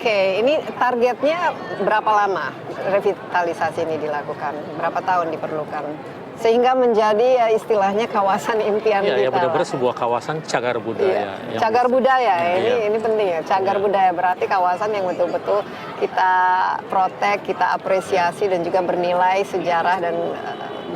Oke, ini targetnya berapa lama revitalisasi ini dilakukan? Berapa tahun diperlukan? Sehingga menjadi ya istilahnya kawasan impian Ya, kita. ya benar-benar sebuah kawasan cagar budaya. Iya. Cagar budaya, iya. ini penting ya. Cagar budaya berarti kawasan yang betul-betul kita protek, kita apresiasi dan juga bernilai sejarah dan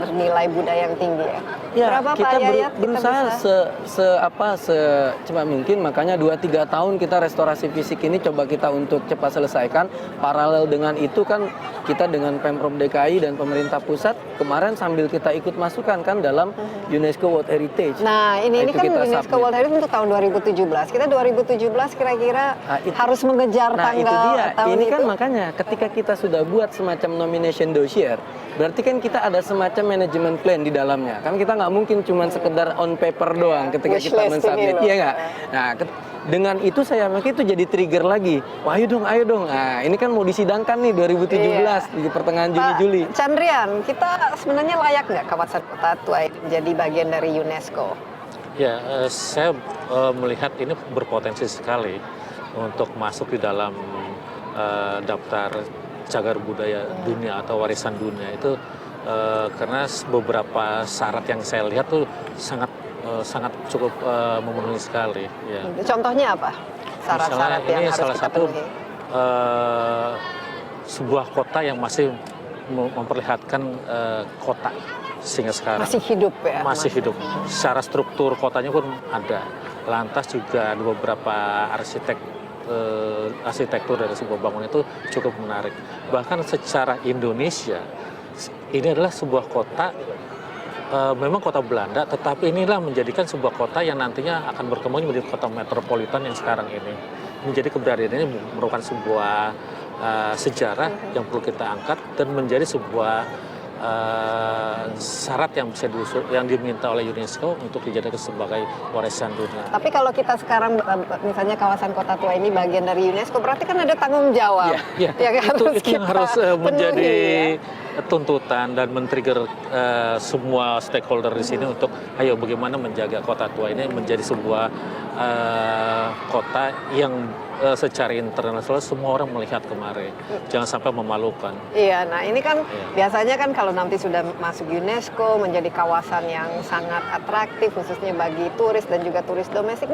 bernilai budaya yang tinggi ya. Ya, Berapa kita Pak Yayat berusaha bisa? secepat mungkin, makanya 2-3 tahun kita restorasi fisik ini coba kita untuk cepat selesaikan. Paralel dengan itu kan kita dengan Pemprov DKI dan pemerintah pusat kemarin sambil kita ikut masukkan kan dalam UNESCO World Heritage. Nah, ini Itu kan kita UNESCO submit. World Heritage untuk tahun 2017. Kita 2017 kira-kira harus mengejar Nah, tanggal itu dia. tahun Ini kan itu. makanya ketika kita sudah buat semacam nomination dossier, berarti kan kita ada semacam manajemen plan di dalamnya. Kan kita nggak mungkin cuma sekedar on paper doang ketika Wish kita list mensubmit, ini loh. iya nggak? Nah, dengan itu saya pikir itu jadi trigger lagi. Wah, ayo dong. Nah, ini kan mau disidangkan nih 2017 di pertengahan Juni-Juli. Pak Chandrian, kita sebenarnya layak nggak kawasan kota tua ini menjadi bagian dari UNESCO? Ya, saya melihat ini berpotensi sekali untuk masuk di dalam daftar cagar budaya dunia atau warisan dunia itu karena beberapa syarat yang saya lihat tuh sangat cukup memenuhi sekali. Ya. Contohnya apa? Syarat-syarat Misalnya yang ini harus salah kita satu penuhi. sebuah kota yang masih memperlihatkan kota sehingga sekarang Masih hidup ya? masih hidup. Secara struktur kotanya pun ada. Lantas juga ada beberapa arsitektur dari sebuah bangunan itu cukup menarik. Bahkan secara Indonesia ini adalah sebuah kota memang kota Belanda, tetapi inilah menjadikan sebuah kota yang nantinya akan berkembang menjadi kota metropolitan yang sekarang ini. Menjadi keberadaannya merupakan sebuah sejarah yang perlu kita angkat dan menjadi sebuah syarat yang bisa yang diminta oleh UNESCO untuk dijadikan sebagai warisan dunia. Tapi kalau kita sekarang misalnya kawasan kota tua ini bagian dari UNESCO, berarti kan ada tanggung jawab. Ya, itu yang harus menjadi tuntutan dan men-trigger semua stakeholder di sini untuk ayo bagaimana menjaga kota tua ini menjadi sebuah kota yang secara internasional semua orang melihat kemari. Jangan sampai memalukan. Iya, nah ini kan biasanya kan kalau nanti sudah masuk UNESCO menjadi kawasan yang sangat atraktif khususnya bagi turis dan juga turis domestik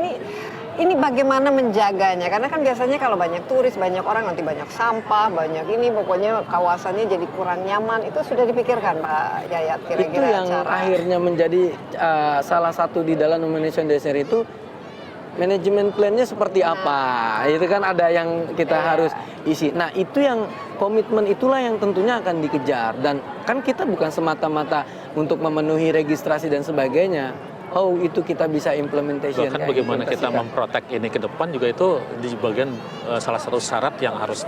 ini bagaimana menjaganya? Karena kan biasanya kalau banyak turis, banyak orang nanti banyak sampah, banyak ini pokoknya kawasannya jadi kurang nyaman. Itu sudah dipikirkan Pak Yayat kira-kira Itu yang akhirnya menjadi salah satu di dalam nomination dossier itu manajemen plan-nya seperti apa. Itu kan ada yang kita harus isi. Nah, itu yang komitmen itulah yang tentunya akan dikejar dan kan kita bukan semata-mata untuk memenuhi registrasi dan sebagainya. Oh, itu kita bisa implementation. Bahkan bagaimana kita memprotek ini ke depan juga itu di bagian salah satu syarat yang harus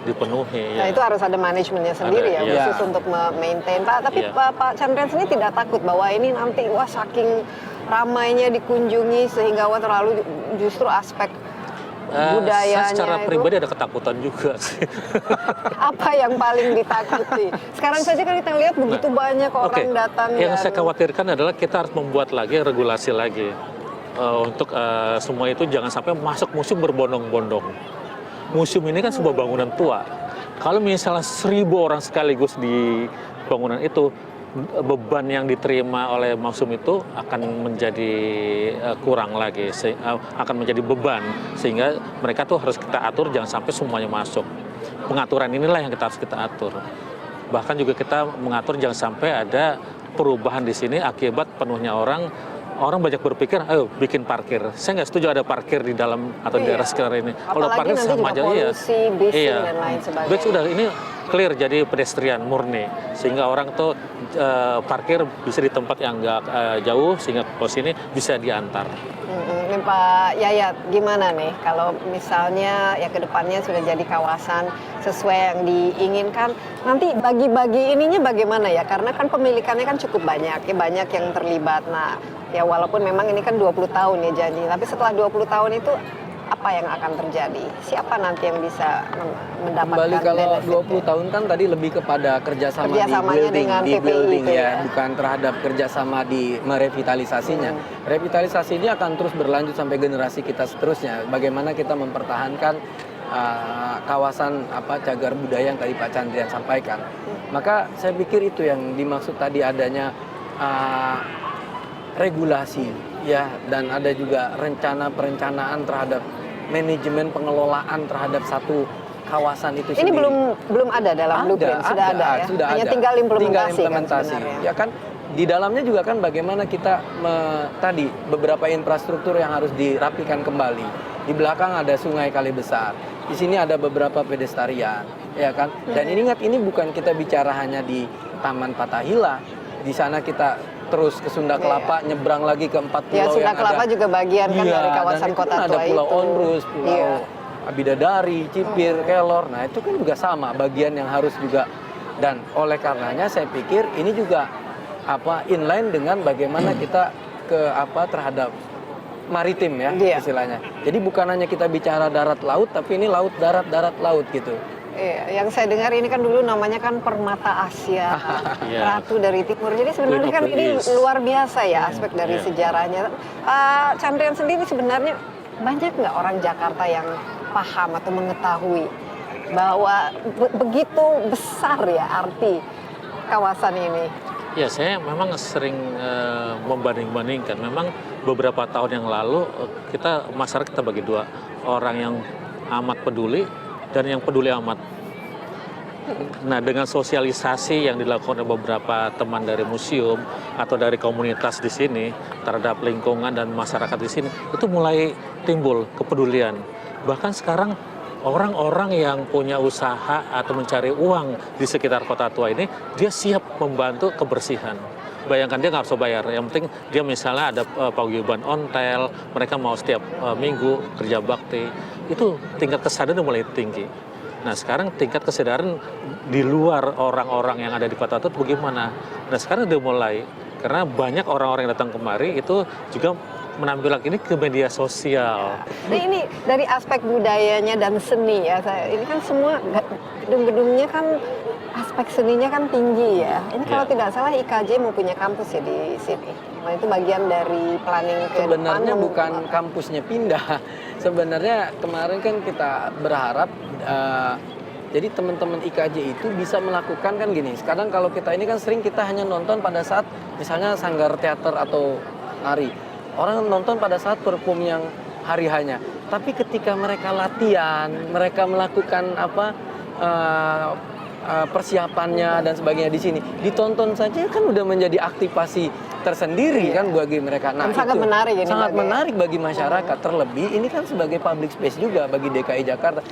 dipenuhi. Nah, itu harus ada manajemennya sendiri khusus untuk maintain. Pak, tapi Pak Chandrian sendiri tidak takut bahwa ini nanti saking ramainya dikunjungi sehingga terlalu justru aspek budayanya saya secara itu, pribadi ada ketakutan juga sih. apa yang paling ditakuti? Sekarang saja kan kita lihat begitu banyak orang datang. Yang saya khawatirkan adalah kita harus membuat lagi regulasi lagi untuk semua itu jangan sampai masuk museum berbondong-bondong. Museum ini kan sebuah bangunan tua. Kalau misalnya 1.000 orang sekaligus di bangunan itu, beban yang diterima oleh museum itu akan menjadi kurang lagi, akan menjadi beban sehingga mereka tuh harus kita atur jangan sampai semuanya masuk. Pengaturan inilah yang kita harus kita atur. Bahkan juga kita mengatur jangan sampai ada perubahan di sini akibat penuhnya orang banyak berpikir, ayo bikin parkir. Saya nggak setuju ada parkir di dalam atau di daerah sekitar ini. Kalau parkir sama aja, dan lain sebagainya. Baik sudah ini clear jadi pedestrian murni, sehingga orang tuh parkir bisa di tempat yang nggak jauh, sehingga ke sini bisa diantar. Ini Pak Yayat, gimana nih kalau misalnya ya ke depannya sudah jadi kawasan sesuai yang diinginkan, nanti bagi-bagi ininya bagaimana ya? Karena kan pemilikannya kan cukup banyak, ya banyak yang terlibat. Nah, ya walaupun memang ini kan 20 tahun ya janji, tapi setelah 20 tahun itu apa yang akan terjadi? Siapa nanti yang bisa mendapatkan kembali kalau benefit? 20 tahun kan tadi lebih kepada kerjasama di building ya, bukan terhadap kerjasama di merevitalisasinya. Revitalisasi ini akan terus berlanjut sampai generasi kita seterusnya. Bagaimana kita mempertahankan kawasan cagar budaya yang tadi Pak Chandrian sampaikan. Maka saya pikir itu yang dimaksud tadi adanya regulasi ya, dan ada juga perencanaan terhadap manajemen pengelolaan terhadap satu kawasan itu Ini sendiri. belum ada dalam blueprint, sudah ada ya. Sudah Hanya ada. tinggal implementasi, Tinggal kan sebenarnya. ya kan di dalamnya juga kan bagaimana kita tadi beberapa infrastruktur yang harus dirapikan kembali. Di belakang ada Sungai Kali Besar. Di sini ada beberapa pedestrian, ya kan? Dan ingat ini bukan kita bicara hanya di Taman Fathahillah. Di sana kita terus ke Sunda Kelapa, nyebrang lagi ke 4 pulau Ya, Sunda yang Kelapa ada. juga bagian kan dari kawasan dan itu kota kan tua ada Pulau itu. Onrus, Pulau Iya. Bidadari, Cipir, Kelor. Nah, itu kan juga sama bagian yang harus juga, dan oleh karenanya saya pikir ini juga inline dengan bagaimana kita terhadap maritim ya, Iya. istilahnya. Jadi bukan hanya kita bicara darat laut, tapi ini laut darat laut gitu. Iya, yang saya dengar ini kan dulu namanya kan Permata Asia, Iya. Ratu dari Timur. Jadi sebenarnya Queen of kan the ini East. luar biasa ya aspek dari Iya. sejarahnya. Chandrian sendiri sebenarnya banyak nggak orang Jakarta yang paham atau mengetahui bahwa begitu besar ya arti kawasan ini? Ya, saya memang sering membanding-bandingkan. Memang beberapa tahun yang lalu masyarakat kita bagi dua, orang yang amat peduli dan yang peduli amat. Nah, dengan sosialisasi yang dilakukan oleh beberapa teman dari museum atau dari komunitas di sini terhadap lingkungan dan masyarakat di sini, itu mulai timbul kepedulian. Bahkan sekarang orang-orang yang punya usaha atau mencari uang di sekitar kota tua ini, dia siap membantu kebersihan. Bayangkan dia nggak harus bayar, yang penting dia misalnya ada paguyuban ontel, mereka mau setiap minggu kerja bakti, itu tingkat kesadaran mulai tinggi. Nah, sekarang tingkat kesadaran di luar orang-orang yang ada di kota itu bagaimana? Nah, sekarang udah mulai, karena banyak orang-orang yang datang kemari itu juga menampilkan ini ke media sosial. Nah, ini dari aspek budayanya dan seni ya. Ini kan semua gedung-gedungnya kan aspek seninya kan tinggi ya. Ini kalau tidak salah IKJ mau punya kampus ya di sini. Nah, itu bagian dari planning ke Sebenarnya depan. bukan kampusnya pindah. Sebenarnya kemarin kan kita berharap jadi teman-teman IKJ itu bisa melakukan kan gini. Sekarang kalau kita ini kan sering kita hanya nonton pada saat misalnya sanggar teater atau nari. Orang nonton pada saat perform yang hari hanya. Tapi ketika mereka latihan, mereka melakukan persiapannya dan sebagainya di sini, ditonton saja kan udah menjadi aktivasi tersendiri kan bagi mereka. Nah, sangat itu menarik ini sangat bagi- menarik bagi masyarakat. Terlebih ini kan sebagai public space juga bagi DKI Jakarta.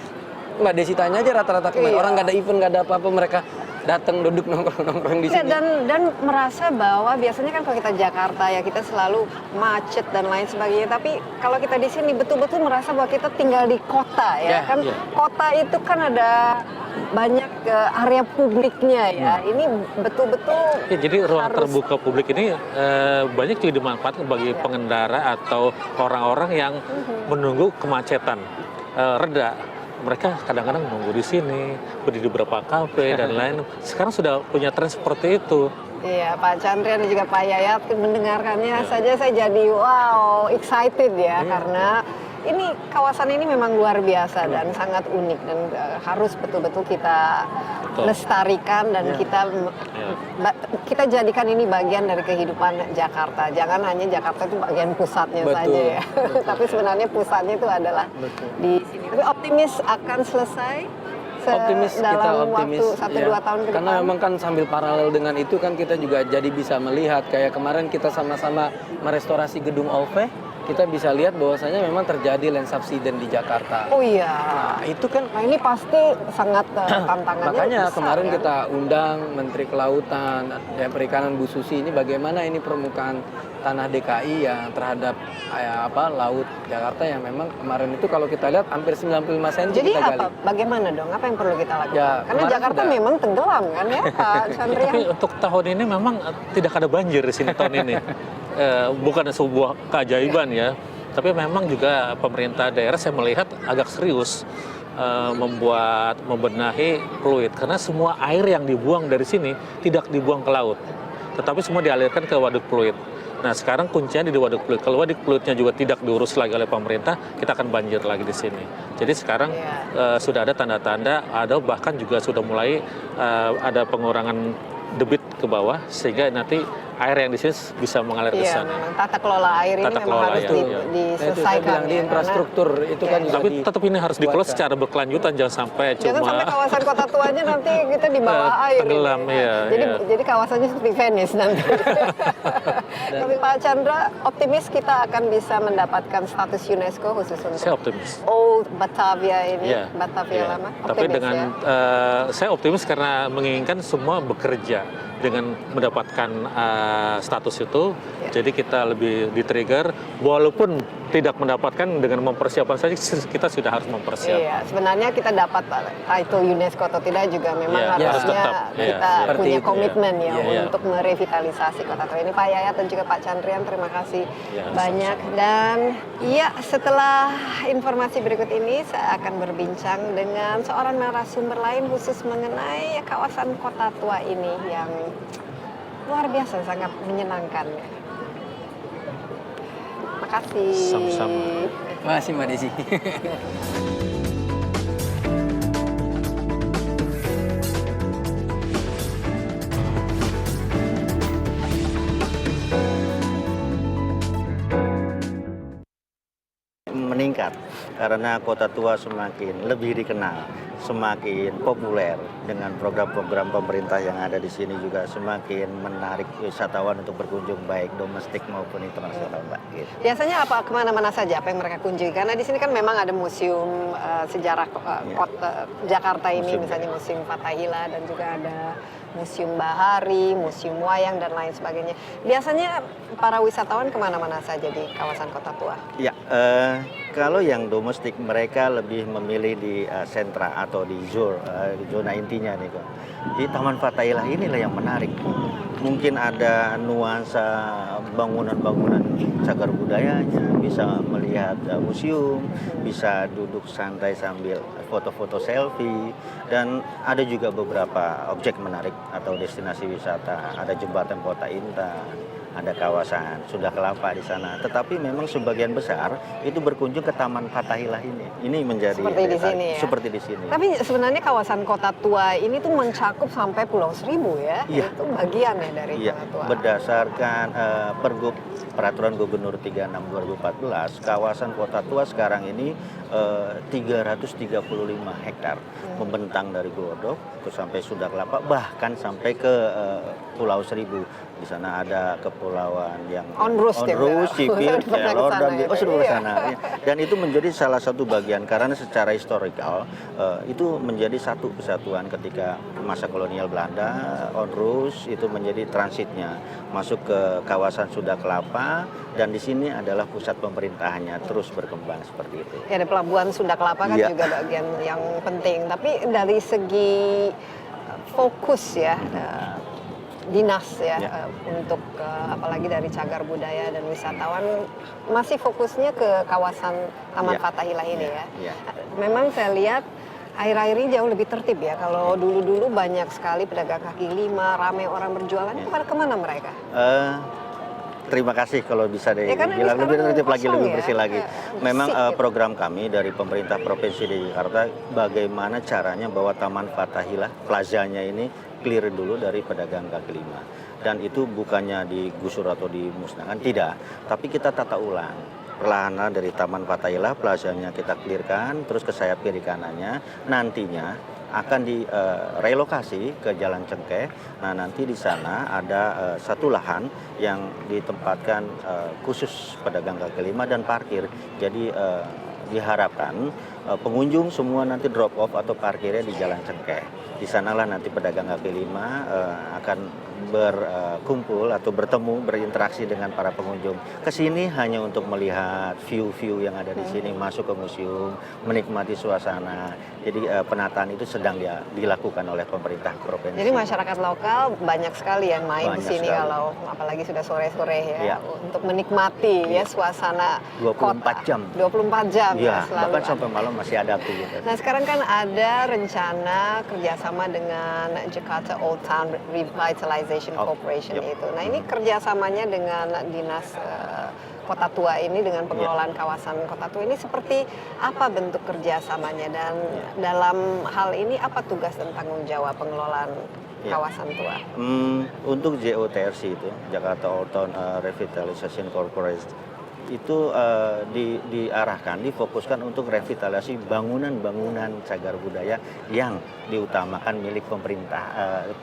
Mbak Desi tanya aja rata-rata kemarin, Iya. orang nggak ada event, nggak ada apa-apa, mereka datang duduk nongkrong di Ya, sini. dan merasa bahwa biasanya kan kalau kita Jakarta ya kita selalu macet dan lain sebagainya, tapi kalau kita di sini betul-betul merasa bahwa kita tinggal di kota ya, Ya, kan ya. kota itu kan ada banyak area publiknya ya. Ini betul-betul Ya, jadi ruang harus- terbuka publik ini banyak juga dimanfaatkan bagi pengendara atau orang-orang yang menunggu kemacetan reda. Mereka kadang-kadang menunggu di sini, berdiri di beberapa kafe dan lain. Sekarang sudah punya tren seperti itu. Iya, Pak Chandrian dan juga Pak Yayat mendengarkannya saja saya jadi wow, excited ya, karena ini kawasan ini memang luar biasa dan sangat unik dan harus betul-betul kita Betul. lestarikan dan kita jadikan ini bagian dari kehidupan Jakarta. Jangan hanya Jakarta itu bagian pusatnya Betul, saja ya, betul. tapi sebenarnya pusatnya itu adalah Betul. di sini. Tapi optimis akan selesai dalam waktu 1-2 tahun ke depan. Karena memang kan sambil paralel dengan itu kan kita juga jadi bisa melihat kayak kemarin kita sama-sama merestorasi gedung Olve, kita bisa lihat bahwasanya memang terjadi land subsidence di Jakarta. Oh iya. Nah, itu kan Nah ini pasti sangat tantangannya makanya besar, kemarin kan? kita undang Menteri Kelautan dan Perikanan Bu Susi ini bagaimana ini permukaan tanah DKI yang terhadap laut Jakarta yang memang kemarin itu kalau kita lihat hampir 95 cm Jadi kita gali. apa? Bagaimana dong? Apa yang perlu kita lakukan? Ya, Karena kemarin Jakarta sudah- memang tenggelam kan ya Pak Chandrian? Tapi untuk tahun ini memang tidak ada banjir di sini tahun ini. Bukan sebuah keajaiban ya, tapi memang juga pemerintah daerah saya melihat agak serius membenahi fluid karena semua air yang dibuang dari sini tidak dibuang ke laut, tetapi semua dialirkan ke waduk fluid. Nah sekarang kuncinya di Waduk Pluit. Kalau Waduk Pluitnya juga tidak diurus lagi oleh pemerintah, kita akan banjir lagi di sini. Jadi sekarang sudah ada tanda-tanda, ada bahkan juga sudah mulai ada pengurangan debit ke bawah, sehingga nanti air yang di sini bisa mengalir ke Iya, sana. memang tata kelola air ini Tata memang kelola, harus ya. diselesaikan. Di infrastruktur itu kan juga Tapi tetap ini harus dikelola dibuatkan. secara berkelanjutan, jangan sampai Jangan cuma sampai kawasan kota tuanya nanti kita di bawah air. tenggelam, ini. iya, Jadi kawasannya seperti Venice nanti. Tapi Pak Chandra, optimis kita akan bisa mendapatkan status UNESCO khusus saya untuk optimis. Old Batavia ini, Iya, Batavia iya. lama. Tapi Optimis dengan ya? saya optimis karena menginginkan semua bekerja dengan mendapatkan status itu. Jadi kita lebih di-trigger, walaupun tidak mendapatkan, dengan mempersiapkan saja kita sudah harus mempersiapkan. Iya, sebenarnya kita dapat title UNESCO atau tidak juga memang Iya, harusnya harus tetap, iya. kita Seperti punya itu, komitmen ya Iya. untuk merevitalisasi kota tua ini. Pak Yayat dan juga Pak Chandrian, terima kasih Ya, banyak. Dan iya, setelah informasi berikut ini saya akan berbincang dengan seorang narasumber lain khusus mengenai kawasan kota tua ini yang luar biasa, sangat menyenangkan. Terima kasih. Sama-sama. Makasih Mbak Desi. Meningkat karena kota tua semakin lebih dikenal, semakin populer dengan program-program pemerintah yang ada di sini juga semakin menarik wisatawan untuk berkunjung baik domestik maupun internasional, Mbak. Gitu. Biasanya apa kemana-mana saja apa yang mereka kunjungi? Karena di sini kan memang ada museum sejarah kota Jakarta ini, Museum, misalnya Museum Fathahillah dan juga ada Museum Bahari, Museum Wayang dan lain sebagainya. Biasanya para wisatawan kemana-mana saja di kawasan kota tua? Ya, kalau yang domestik mereka lebih memilih di sentra atau di zona intinya nih kok. Di Taman Fathahillah inilah yang menarik. Mungkin ada nuansa bangunan-bangunan cagar budayanya, bisa melihat museum, bisa duduk santai sambil foto-foto selfie, dan ada juga beberapa objek menarik atau destinasi wisata. Ada jembatan Kota Intan, ada kawasan Sunda Kelapa di sana. Tetapi memang sebagian besar itu berkunjung ke Taman Fathahillah ini. Ini menjadi Seperti di sini ya? Seperti di sini. Tapi sebenarnya kawasan kota tua ini tuh mencakup sampai Pulau Seribu ya? Iya. Itu bagian ya dari Iya, kota tua. berdasarkan Pergub Peraturan Gubernur 36/2014, kawasan kota tua sekarang ini 335 hektar, membentang dari Glodok ke sampai Sunda Kelapa, bahkan sampai ke Pulau Seribu. Di sana ada kepulauan yang Onrus, Sipil, pernah Kelor, kesana dan ya. sudah ke Iya. sana. Dan itu menjadi salah satu bagian karena secara historikal itu menjadi satu kesatuan ketika masa kolonial Belanda. Onrus itu menjadi transitnya masuk ke kawasan Sunda Kelapa, dan di sini adalah pusat pemerintahannya, terus berkembang seperti itu. Ya, ada pelabuhan Sunda Kelapa kan Iya. juga bagian yang penting. Tapi dari segi fokus ya, dinas ya, Ya. untuk apalagi dari cagar budaya dan wisatawan masih fokusnya ke kawasan Taman Ya. Fathahillah ini ya. Ya. Memang saya lihat akhir-akhir ini jauh lebih tertib ya. Kalau dulu-dulu banyak sekali pedagang kaki lima, ramai orang berjualan. Ya. Pada kemana mereka? Terima kasih kalau bisa Ya, kan ini dibilang lebih sekarang tertib lagi, kosong lebih ya. bersih lagi. Memang Bersih gitu. program kami dari pemerintah Provinsi DKI Jakarta, bagaimana caranya bahwa Taman Fathahillah plazanya ini clear dulu dari pedagang kaki lima. Dan itu bukannya digusur atau dimusnahkan, tidak. Tapi kita tata ulang. Perlahan dari Taman Fathahillah, plazanya kita clearkan, terus ke sayap kiri kanannya. Nantinya akan direlokasi ke Jalan Cengkeh. Nah, nanti di sana ada satu lahan yang ditempatkan khusus pedagang kaki lima dan parkir. Jadi diharapkan pengunjung semua nanti drop off atau parkirnya di Jalan Cengkeh. Di sanalah nanti pedagang kaki lima akan berkumpul atau bertemu, berinteraksi dengan para pengunjung. Kesini hanya untuk melihat view-view yang ada di sini, masuk ke museum, menikmati suasana. Jadi penataan itu sedang dilakukan oleh pemerintah provinsi. Jadi masyarakat lokal banyak sekali yang main di Banyak sini sekali. kalau apalagi sudah sore-sore ya, Iya. untuk menikmati ya suasana 24 kota. jam. 24 jam Iya, selalu. bahkan sampai malam masih ada aktivitas. Nah, sekarang kan ada rencana kerjasama dengan Jakarta Old Town Revitalization Urbanization Oh, Corporation yep. itu. Nah ini kerjasamanya dengan dinas Kota Tua ini dengan pengelolaan kawasan Kota Tua ini seperti apa bentuk kerjasamanya dan dalam hal ini apa tugas dan tanggung jawab pengelolaan kawasan tua? Untuk JOTRC itu Jakarta Old Town Revitalization Corporation itu diarahkan, difokuskan untuk revitalisasi bangunan-bangunan cagar budaya yang diutamakan milik pemerintah,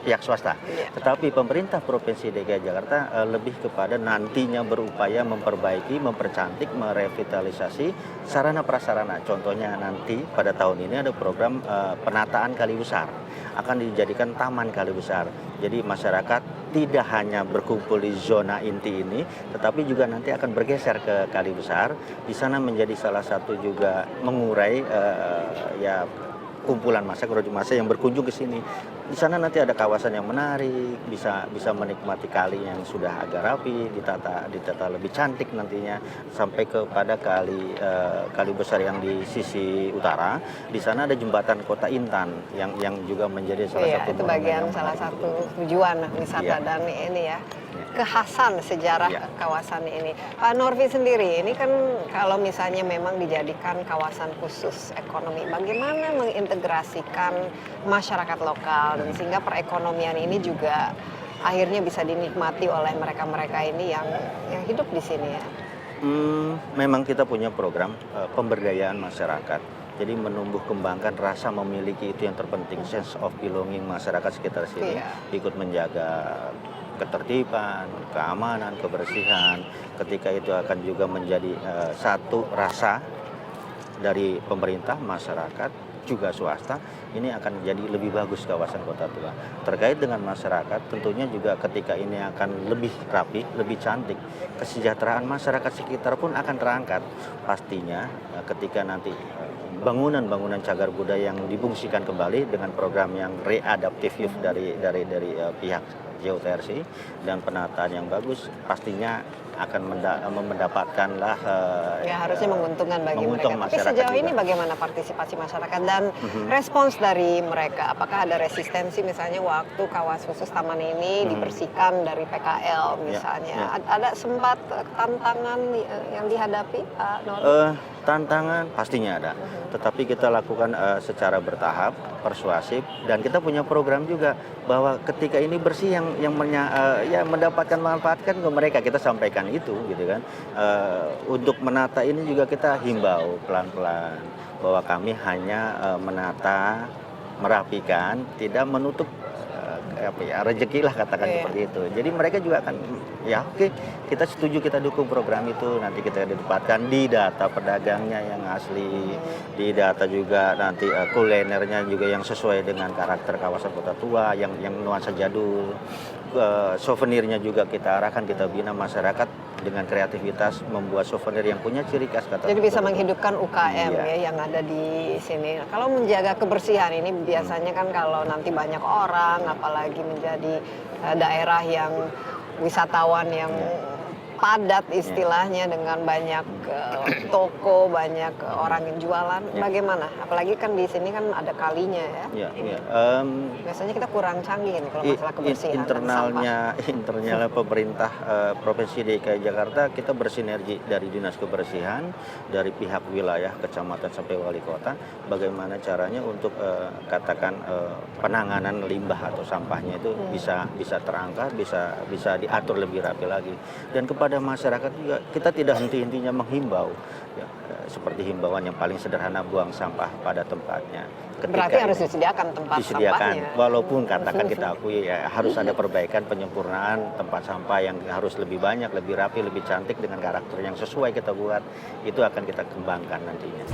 pihak swasta. Tetapi pemerintah Provinsi DKI Jakarta lebih kepada nantinya berupaya memperbaiki, mempercantik, merevitalisasi sarana prasarana. Contohnya nanti pada tahun ini ada program penataan kali besar, akan dijadikan taman kali besar. Jadi masyarakat tidak hanya berkumpul di zona inti ini, tetapi juga nanti akan bergeser ke kali besar. Di sana menjadi salah satu juga mengurai kumpulan massa, massa yang berkunjung ke sini. Di sana nanti ada kawasan yang menarik, bisa menikmati kali yang sudah agak rapi, ditata lebih cantik nantinya sampai kepada kali besar yang di sisi utara. Di sana ada jembatan Kota Intan yang juga menjadi salah satu itu bagian salah satu tujuan wisata dan ini ya kekhasan sejarah kawasan ini. Pak Norvi sendiri, ini kan kalau misalnya memang dijadikan kawasan khusus ekonomi, bagaimana mengintegrasikan masyarakat lokal dan sehingga perekonomian ini juga akhirnya bisa dinikmati oleh mereka-mereka ini yang hidup di sini ya? Memang kita punya program pemberdayaan masyarakat. Jadi menumbuh kembangkan rasa memiliki itu yang terpenting, sense of belonging masyarakat sekitar sini, ikut menjaga ketertiban, keamanan, kebersihan. Ketika itu akan juga menjadi satu rasa dari pemerintah, masyarakat, juga swasta, ini akan jadi lebih bagus kawasan Kota Tua. Terkait dengan masyarakat, tentunya juga ketika ini akan lebih rapi, lebih cantik, kesejahteraan masyarakat sekitar pun akan terangkat. Pastinya ketika nanti bangunan-bangunan cagar budaya yang difungsikan kembali dengan program yang readaptive youth dari pihak JOTRC dan penataan yang bagus, pastinya akan mendapatkanlah harusnya menguntungkan bagi mereka. Tapi sejauh ini bagaimana partisipasi masyarakat dan respons dari mereka? Apakah ada resistensi misalnya waktu kawasan khusus taman ini dibersihkan dari PKL misalnya? Ada sempat tantangan yang dihadapi, Pak Norvi? Tantangan pastinya ada, tetapi kita lakukan secara bertahap, persuasif, dan kita punya program juga bahwa ketika ini bersih yang mendapatkan manfaat kan ke mereka, kita sampaikan itu gitu kan. Untuk menata ini juga kita himbau pelan-pelan bahwa kami hanya menata, merapikan, tidak menutup rezeki lah katakan seperti itu. Jadi mereka juga akan oke, kita setuju, kita dukung program itu. Nanti kita ditempatkan di data pedagangnya yang asli, di data juga nanti kulinernya juga yang sesuai dengan karakter kawasan Kota Tua yang nuansa jadul. Souvenirnya juga kita arahkan, kita bina masyarakat dengan kreativitas membuat souvenir yang punya ciri khas. Jadi bisa menghidupkan UKM yang ada di sini. Kalau menjaga kebersihan ini biasanya kan kalau nanti banyak orang, apalagi menjadi daerah yang wisatawan yang padat istilahnya dengan banyak toko, banyak orang yang jualan. Bagaimana? Apalagi kan di sini kan ada kalinya ya. Biasanya kita kurang canggih nih kalau masalah kebersihan. Internalnya pemerintah Provinsi DKI Jakarta, kita bersinergi dari Dinas Kebersihan, dari pihak wilayah, kecamatan sampai wali kota, bagaimana caranya untuk katakan penanganan limbah atau sampahnya itu bisa terangkat, bisa diatur lebih rapi lagi. Dan kepada masyarakat juga kita tidak henti-hentinya menghimbau seperti himbauan yang paling sederhana, buang sampah pada tempatnya. Berarti harus disediakan tempat sampahnya. Walaupun katakan kita akui harus ada perbaikan, penyempurnaan tempat sampah yang harus lebih banyak, lebih rapi, lebih cantik dengan karakter yang sesuai kita buat, itu akan kita kembangkan nantinya.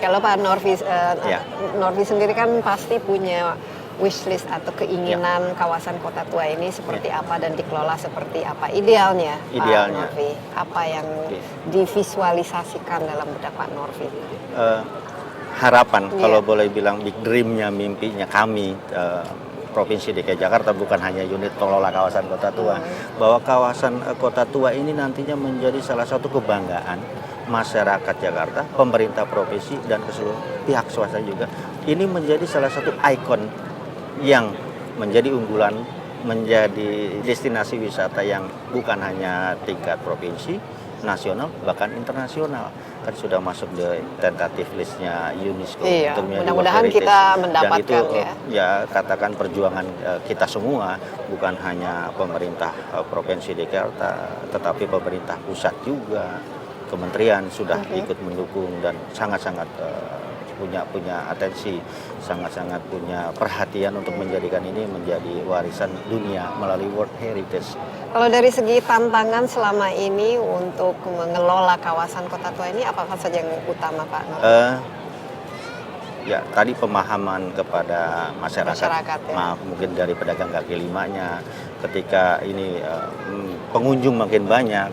Kalau Pak Norvi sendiri kan pasti punya wishlist atau keinginan kawasan Kota Tua ini seperti apa dan dikelola seperti apa idealnya, Pak Norvi? Apa yang divisualisasikan dalam benak Pak Norvi? Harapan, kalau boleh bilang big dream-nya, mimpinya kami Provinsi DKI Jakarta, bukan hanya unit pengelola kawasan Kota Tua, bahwa kawasan Kota Tua ini nantinya menjadi salah satu kebanggaan masyarakat Jakarta, pemerintah provinsi, dan seluruh pihak swasta juga. Ini menjadi salah satu ikon yang menjadi unggulan, menjadi destinasi wisata yang bukan hanya tingkat provinsi, nasional, bahkan internasional. Kan sudah masuk di tentatif listnya UNESCO. Iya, untuk menjadi mudah-mudahan World Heritage. kita Dan mendapatkan itu, ya. ya katakan perjuangan kita semua, bukan hanya pemerintah Provinsi DKI Jakarta, tetapi pemerintah pusat juga, kementerian sudah ikut mendukung dan sangat-sangat punya atensi, sangat-sangat punya perhatian untuk menjadikan ini menjadi warisan dunia melalui World Heritage. Kalau dari segi tantangan selama ini untuk mengelola kawasan Kota Tua ini, apa saja yang utama, Pak? Ya, tadi pemahaman kepada masyarakat ya. maaf mungkin dari pedagang kaki limanya, ketika ini pengunjung makin banyak,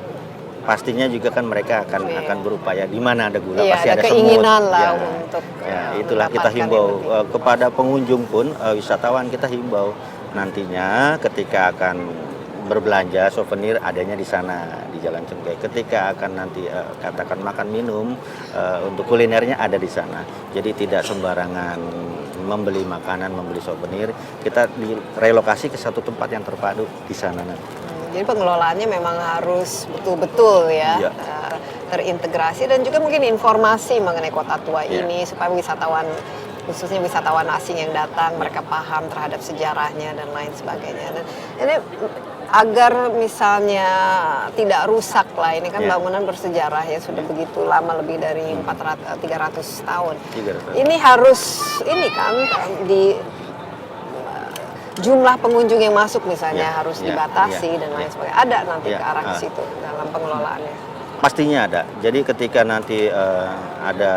pastinya juga kan mereka akan berupaya di mana ada gula pasti ada semut. Keinginan lah Ya, untuk ya itulah kita mendapatkan himbau yang lebih. kepada pengunjung pun, wisatawan kita himbau nantinya ketika akan berbelanja souvenir adanya di sana di Jalan Cengkeh. Ketika akan nanti katakan makan minum untuk kulinernya ada di sana. Jadi tidak sembarangan membeli makanan, membeli souvenir. Kita direlokasi ke satu tempat yang terpadu di sana nanti. Jadi pengelolaannya memang harus betul-betul ya, Iya. terintegrasi, dan juga mungkin informasi mengenai Kota Tua Iya. ini supaya wisatawan, khususnya wisatawan asing yang datang, mereka paham terhadap sejarahnya dan lain sebagainya. Dan ini agar misalnya tidak rusak lah, ini kan Iya. bangunan bersejarah ya, sudah begitu lama, lebih dari 300 tahun. 300. Ini harus di jumlah pengunjung yang masuk misalnya Ya, harus ya, dibatasi ya, dan lain ya. sebagainya. Ada nanti Ya, ke arah ke situ dalam pengelolaannya. Pastinya ada. Jadi ketika nanti ada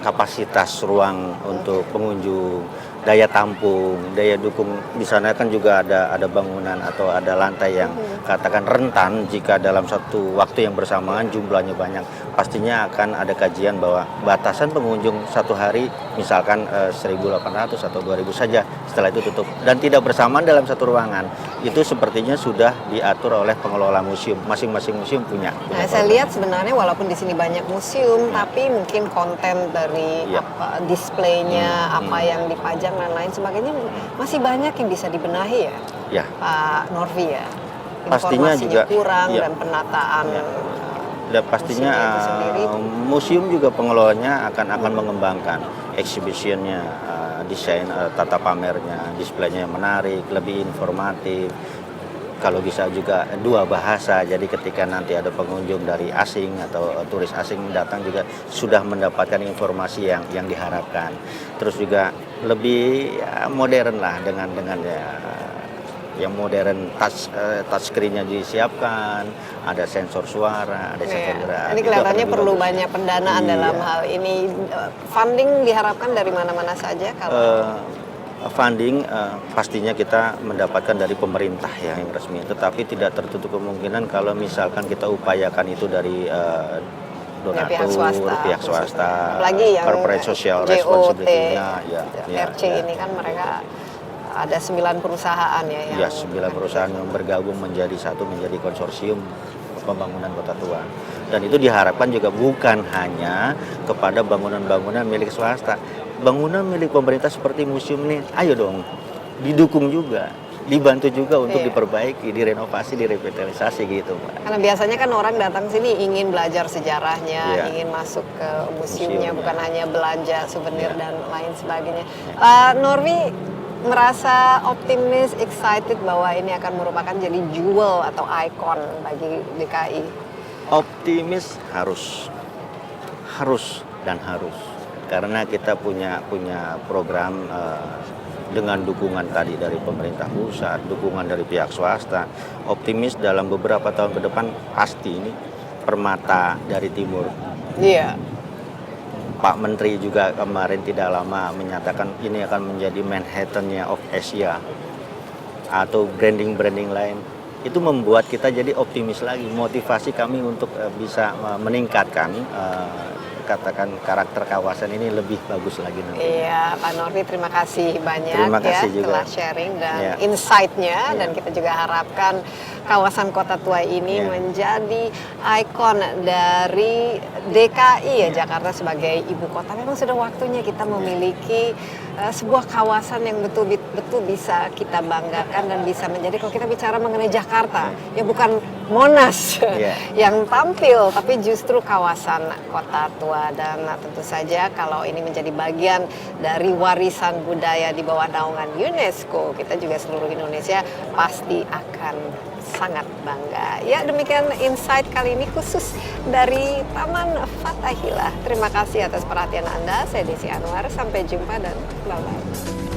kapasitas ruang untuk pengunjung, daya tampung, daya dukung, di sana kan juga ada bangunan atau ada lantai yang katakan rentan jika dalam satu waktu yang bersamaan jumlahnya banyak. Pastinya akan ada kajian bahwa batasan pengunjung satu hari misalkan 1.800 atau 2.000 saja, setelah itu tutup dan tidak bersamaan dalam satu ruangan. Itu sepertinya sudah diatur oleh pengelola museum. Masing-masing museum punya. Nah, saya lihat sebenarnya walaupun di sini banyak museum, tapi mungkin konten dari Ya. displaynya, apa yang dipajang dan lain sebagainya masih banyak yang bisa dibenahi ya, Ya. Pak Norvi ya. Pastinya Informasinya juga, kurang ya. dan penataan. Dan pastinya Museumnya itu sendiri. museum juga pengelolanya akan mengembangkan exhibitionnya, desain tata pamernya, displaynya yang menarik, lebih informatif. Kalau bisa juga dua bahasa, jadi ketika nanti ada pengunjung dari asing atau turis asing datang juga sudah mendapatkan informasi yang diharapkan. Terus juga lebih modern lah dengan yang modern, touchscreen-nya disiapkan, ada sensor suara, ada sensor gerak. Ini Itu kelihatannya akan lebih perlu bagus. banyak pendanaan Iya. dalam hal ini. Funding diharapkan dari mana-mana saja kalau Funding pastinya kita mendapatkan dari pemerintah ya yang resmi, tetapi tidak tertutup kemungkinan kalau misalkan kita upayakan itu dari donatur, pihak swasta, apalagi yang corporate social JOT, responsibility-nya, RC ini kan mereka ada 9 perusahaan ya yang Ya, 9 perusahaan yang bergabung menjadi satu, menjadi konsorsium pembangunan Kota Tua. Dan itu diharapkan juga bukan hanya kepada bangunan-bangunan milik swasta. Bangunan milik pemerintah seperti museum ini, ayo dong, didukung juga, dibantu juga untuk diperbaiki, direnovasi, direvitalisasi gitu, Pak. karena biasanya kan orang datang sini ingin belajar sejarahnya, Iya. ingin masuk ke museumnya, Museum, bukan hanya belanja souvenir dan lain sebagainya. Ya. Norvi merasa optimis, excited bahwa ini akan merupakan jadi jewel atau ikon bagi DKI. Optimis harus karena kita punya program dengan dukungan tadi dari pemerintah pusat, dukungan dari pihak swasta. Optimis dalam beberapa tahun ke depan pasti ini permata dari timur. Iya. Pak Menteri juga kemarin tidak lama menyatakan ini akan menjadi Manhattan-nya of Asia atau branding lain. Itu membuat kita jadi optimis lagi, motivasi kami untuk bisa meningkatkan katakan karakter kawasan ini lebih bagus lagi nanti. Iya, Pak Norvi, terima kasih banyak Terima kasih ya juga. telah sharing dan Iya. insight-nya, Iya. dan kita juga harapkan kawasan Kota Tua ini Iya. menjadi ikon dari DKI ya, Jakarta sebagai ibu kota. Memang sudah waktunya kita memiliki sebuah kawasan yang betul-betul bisa kita banggakan dan bisa menjadi, kalau kita bicara mengenai Jakarta, ya bukan Monas Iya. yang tampil, tapi justru kawasan Kota Tua. Dan tentu saja kalau ini menjadi bagian dari warisan budaya di bawah naungan UNESCO, kita juga seluruh Indonesia pasti akan sangat bangga. Ya, demikian insight kali ini khusus dari Taman Fathahillah. Terima kasih atas perhatian Anda. Saya Desi Anwar. Sampai jumpa dan bye-bye.